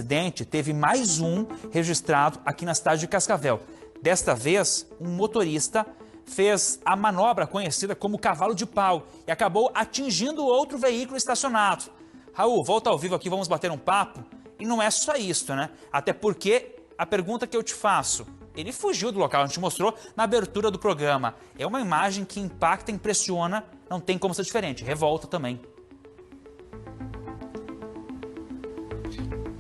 acidente, teve mais um registrado aqui na cidade de Cascavel. Desta vez, um motorista fez a manobra conhecida como cavalo de pau e acabou atingindo outro veículo estacionado. Raul, volta ao vivo aqui, vamos bater um papo. E não é só isso, né? Até porque a pergunta que eu te faço, ele fugiu do local, a gente mostrou na abertura do programa. É uma imagem que impacta, impressiona, não tem como ser diferente, revolta também.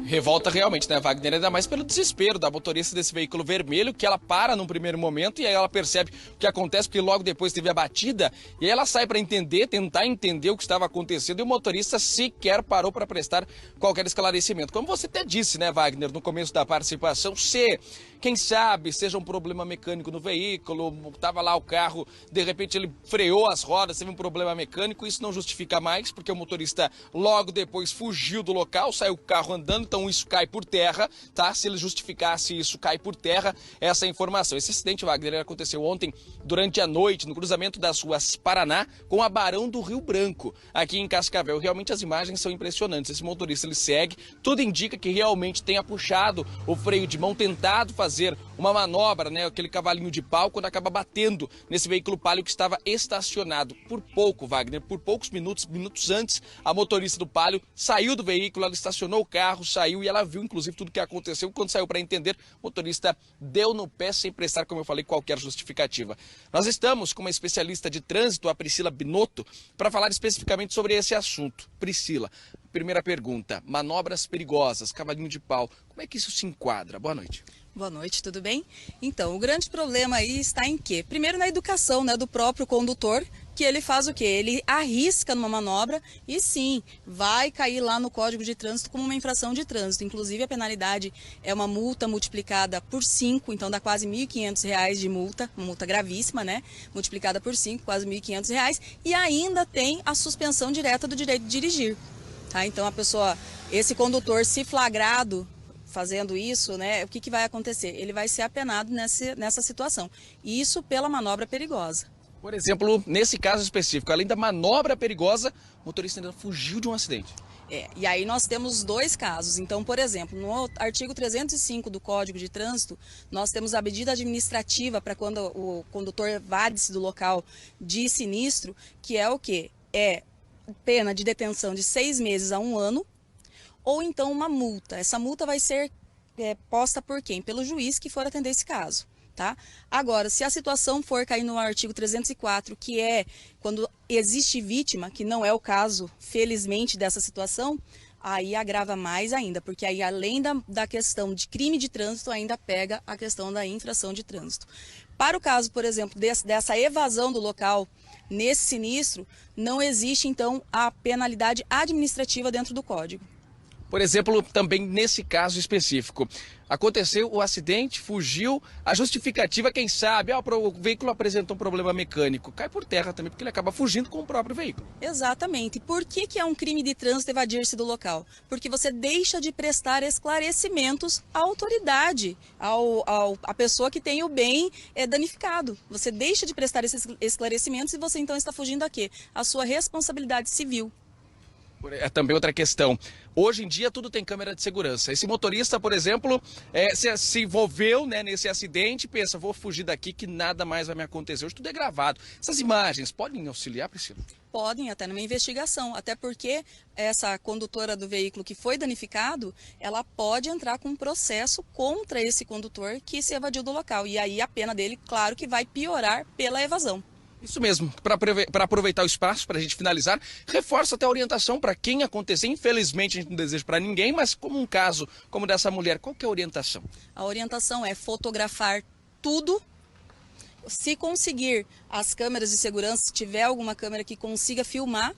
Revolta realmente, né, Wagner? Ainda mais pelo desespero da motorista desse veículo vermelho, que ela para num primeiro momento e aí ela percebe o que acontece, porque logo depois teve a batida, e aí ela sai para tentar entender o que estava acontecendo, e o motorista sequer parou para prestar qualquer esclarecimento. Como você até disse, né, Wagner, no começo da participação, quem sabe, seja um problema mecânico no veículo, estava lá o carro, de repente ele freou as rodas, teve um problema mecânico, isso não justifica mais, porque o motorista logo depois fugiu do local, saiu com o carro andando, então isso cai por terra, tá? Se ele justificasse isso, cai por terra essa informação. Esse acidente, Wagner, aconteceu ontem, durante a noite, no cruzamento das ruas Paraná com a Barão do Rio Branco, aqui em Cascavel. Realmente as imagens são impressionantes. Esse motorista, ele segue, tudo indica que realmente tenha puxado o freio de mão, tentado fazer uma manobra, né? Aquele cavalinho de pau, quando acaba batendo nesse veículo Palio que estava estacionado. Por pouco, Wagner, por poucos minutos antes, a motorista do Palio saiu do veículo, ela estacionou o carro, saiu e ela viu, inclusive, tudo que aconteceu. Quando saiu para entender, o motorista deu no pé sem prestar, como eu falei, qualquer justificativa. Nós estamos com uma especialista de trânsito, a Priscila Binotto, para falar especificamente sobre esse assunto. Priscila, primeira pergunta, manobras perigosas, cavalinho de pau, como é que isso se enquadra? Boa noite. Boa noite, tudo bem? Então, o grande problema aí está em quê? Primeiro na educação, né, do próprio condutor, que ele faz o quê? Ele arrisca numa manobra e sim, vai cair lá no Código de Trânsito como uma infração de trânsito. Inclusive a penalidade é uma multa multiplicada por 5, então dá quase R$ 1.500 de multa, uma multa gravíssima, né? Multiplicada por 5, quase R$ 1.500, e ainda tem a suspensão direta do direito de dirigir, tá? Então a pessoa, esse condutor, se flagrado fazendo isso, né, o que vai acontecer? Ele vai ser apenado nessa situação. E isso pela manobra perigosa. Por exemplo, nesse caso específico, além da manobra perigosa, o motorista ainda fugiu de um acidente. E aí nós temos dois casos. Então, por exemplo, no artigo 305 do Código de Trânsito, nós temos a medida administrativa para quando o condutor evade-se do local de sinistro, que é o quê? É pena de detenção de 6 meses a 1 ano, ou então uma multa. Essa multa vai ser posta por quem? Pelo juiz que for atender esse caso. Tá? Agora, se a situação for cair no artigo 304, que é quando existe vítima, que não é o caso, felizmente, dessa situação, aí agrava mais ainda, porque aí além da questão de crime de trânsito, ainda pega a questão da infração de trânsito. Para o caso, por exemplo, dessa evasão do local nesse sinistro, não existe então a penalidade administrativa dentro do Código. Por exemplo, também nesse caso específico, aconteceu o acidente, fugiu, a justificativa, quem sabe, o veículo apresentou um problema mecânico, cai por terra também, porque ele acaba fugindo com o próprio veículo. Exatamente. Por que é um crime de trânsito evadir-se do local? Porque você deixa de prestar esclarecimentos à autoridade, à pessoa que tem o bem danificado. Você deixa de prestar esses esclarecimentos e você então está fugindo a quê? A sua responsabilidade civil. É também outra questão. Hoje em dia tudo tem câmera de segurança. Esse motorista, por exemplo, se envolveu, né, nesse acidente, pensa, vou fugir daqui que nada mais vai me acontecer. Hoje tudo é gravado. Essas imagens podem auxiliar, Priscila? Podem, até numa investigação, até porque essa condutora do veículo que foi danificado, ela pode entrar com um processo contra esse condutor que se evadiu do local. E aí a pena dele, claro que vai piorar pela evasão. Isso mesmo, para aproveitar o espaço, para a gente finalizar, reforça até a orientação para quem acontecer. Infelizmente, a gente não deseja para ninguém, mas como um caso como dessa mulher, qual que é a orientação? A orientação é fotografar tudo. Se conseguir as câmeras de segurança, se tiver alguma câmera que consiga filmar,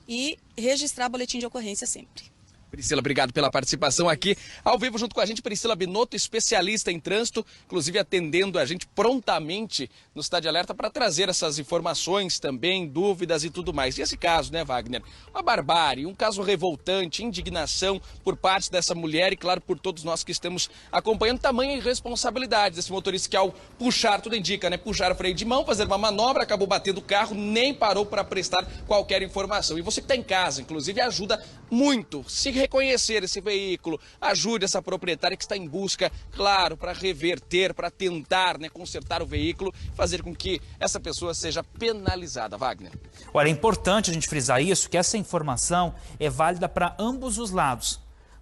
e registrar boletim de ocorrência sempre. Priscila, obrigado pela participação aqui ao vivo junto com a gente. Priscila Binotto, especialista em trânsito, inclusive atendendo a gente prontamente no Cidade Alerta para trazer essas informações também, dúvidas e tudo mais. E esse caso, né, Wagner? Uma barbárie, um caso revoltante, indignação por parte dessa mulher e, claro, por todos nós que estamos acompanhando tamanha irresponsabilidade desse motorista que, ao puxar, tudo indica, né? Puxar o freio de mão, fazer uma manobra, acabou batendo o carro, nem parou para prestar qualquer informação. E você que está em casa, inclusive, ajuda muito. Se reconhecer esse veículo, ajude essa proprietária que está em busca, claro, para reverter, para tentar, né, consertar o veículo, fazer com que essa pessoa seja penalizada. Wagner. Olha, é importante a gente frisar isso, que essa informação é válida para ambos os lados.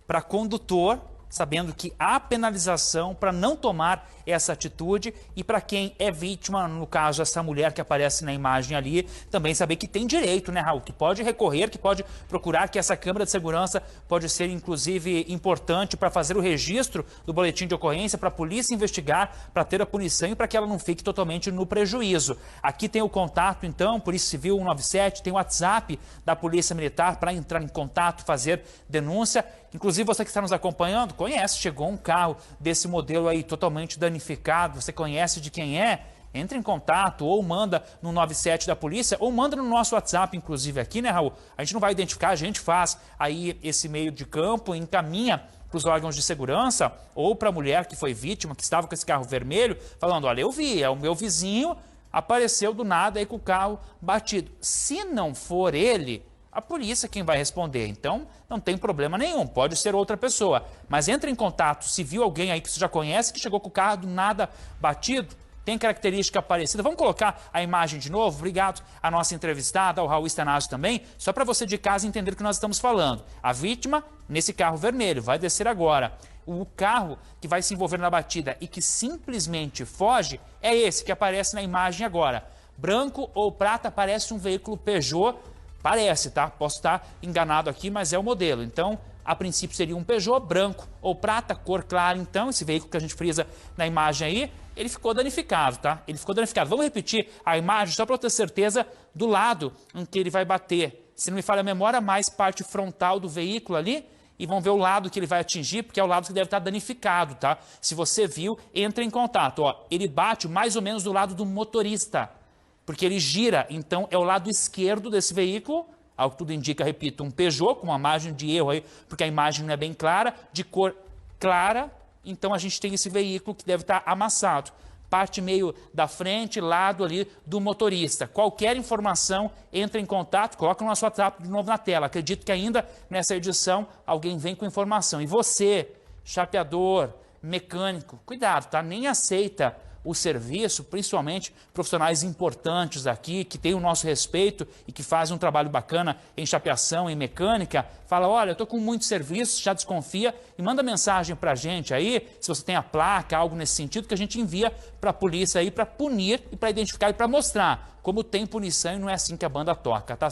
Para condutor, sabendo que há penalização para não tomar essa atitude, e para quem é vítima, no caso essa mulher que aparece na imagem ali, também saber que tem direito, né, Raul? Que pode recorrer, que pode procurar, que essa câmera de segurança pode ser inclusive importante para fazer o registro do boletim de ocorrência, para a polícia investigar, para ter a punição e para que ela não fique totalmente no prejuízo. Aqui tem o contato, então, Polícia Civil 197, tem o WhatsApp da Polícia Militar para entrar em contato, fazer denúncia. Inclusive você que está nos acompanhando, conhece, chegou um carro desse modelo aí totalmente danificado, você conhece de quem é? Entre em contato ou manda no 97 da polícia ou manda no nosso WhatsApp, inclusive aqui, né, Raul? A gente não vai identificar, a gente faz aí esse meio de campo, encaminha para os órgãos de segurança ou para a mulher que foi vítima, que estava com esse carro vermelho, falando, olha, eu vi, é o meu vizinho, apareceu do nada aí com o carro batido. Se não for ele, a polícia é quem vai responder, então não tem problema nenhum, pode ser outra pessoa. Mas entre em contato, se viu alguém aí que você já conhece, que chegou com o carro do nada batido, tem característica parecida. Vamos colocar a imagem de novo? Obrigado à nossa entrevistada, ao Raul Stanásio também, só para você de casa entender o que nós estamos falando. A vítima nesse carro vermelho, vai descer agora. O carro que vai se envolver na batida e que simplesmente foge é esse que aparece na imagem agora. Branco ou prata, parece um veículo Peugeot. Parece, tá? Posso estar enganado aqui, mas é o modelo. Então, a princípio seria um Peugeot branco ou prata, cor clara. Então, esse veículo que a gente frisa na imagem aí, ele ficou danificado, tá? Ele ficou danificado. Vamos repetir a imagem só para eu ter certeza do lado em que ele vai bater. Se não me falha a memória, mais parte frontal do veículo ali. E vamos ver o lado que ele vai atingir, porque é o lado que deve estar danificado, tá? Se você viu, entre em contato. Ó, ele bate mais ou menos do lado do motorista, porque ele gira, então é o lado esquerdo desse veículo, ao que tudo indica, repito, um Peugeot com uma margem de erro aí, porque a imagem não é bem clara, de cor clara, então a gente tem esse veículo que deve estar amassado. Parte meio da frente, lado ali do motorista. Qualquer informação, entre em contato, coloca o nosso WhatsApp de novo na tela. Acredito que ainda nessa edição alguém vem com informação. E você, chapeador, mecânico, cuidado, tá? Nem aceita o serviço, principalmente profissionais importantes aqui, que têm o nosso respeito e que fazem um trabalho bacana em chapeação, em mecânica, fala, olha, eu estou com muito serviço, já desconfia, e manda mensagem para a gente aí, se você tem a placa, algo nesse sentido, que a gente envia para a polícia aí para punir e para identificar e para mostrar como tem punição e não é assim que a banda toca, tá?